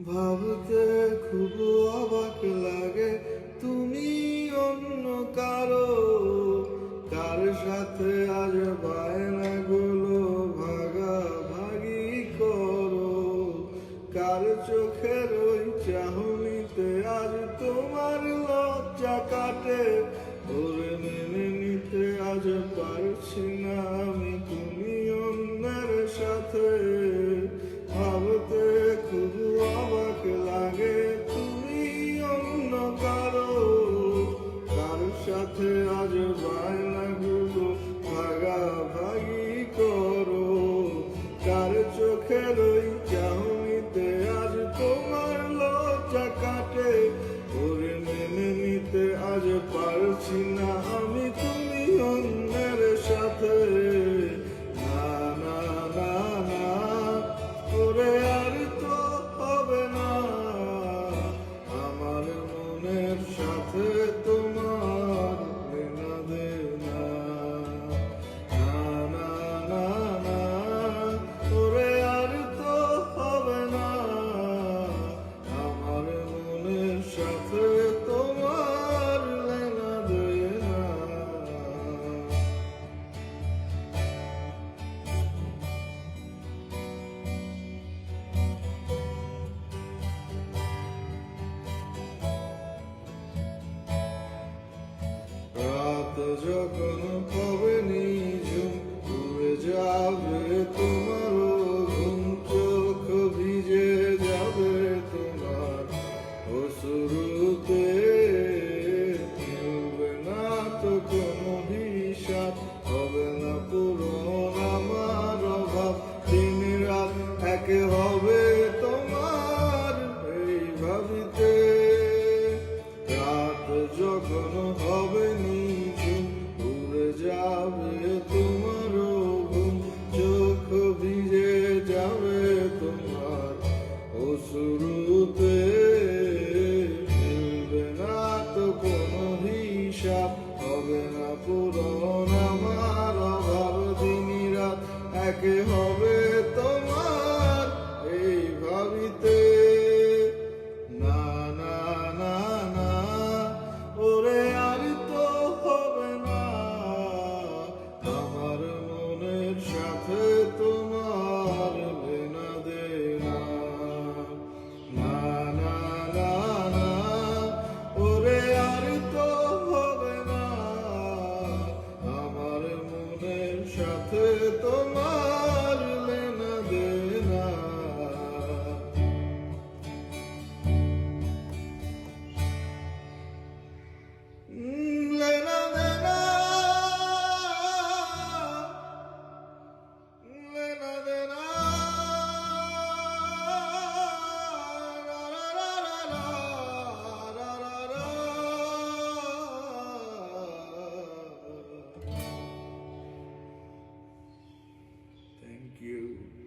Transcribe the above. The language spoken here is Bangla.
ভাবতে খুব অবাক লাগে তুমি অন্য কারো, কার সাথে আজ বায়নাগুলো ভাগাভাগি করো। কার চোখের ওই চাহনিতে আজ তোমার লজ্জা কাটে। ওরে মেনে নিতে আজ পারছি না আমি তুমি অন্যের সাথে। ভাবতে খুব অবাক লাগে তুমি অন্য কারো, কার সাথে আজ বায়নাগুলো ভাগাভাগি করো। কার চোখের ওই চাহনিতে আজ তোমার লজ্জা কাটে। ওরে মেনে নিতে আজ পারছি না আমি তুমি অন্যের সাথে। না না না না, ওরে আর তো হবে না আমার মনের সাথে তোমার লেনা দেনা। না না না না, ওরে আর তো হবে না আমার মনের সাথে তোমার লেনা দেনা। রাত যখন হবে নিঝুম উড়ে যাবে তোমারও ঘুম, চোখ ভিজে যাবে তোমার অশ্রুতে। মিলবে না তো কোনো হিসাব, হবে না পূরণ আমার অভাব। দিন রাত এক হবে তোমার এই ভাবিতে। রাত যখন হবে নিঝুম উড়ে যাবে তোমারও ঘুম, চোখ ভিজে যাবে তোমার অশ্রুতে। মিলবে না তো কোনো হিসাব, হবে না পূরণ আমার অভাব। দিন রাত এক হবে তোমার এই ভাবিতে। না না না না, ওরে আর তো হবে না আমার মনের সাথে তোমার লেনা দেনা। না না না না, ওরে আর তো হবে না আমার মনের সাথে তোমার লেনা দেনা। লেনা দেনা, লেনা দেনা। রা রা রা রা রা রা রা। Thank you.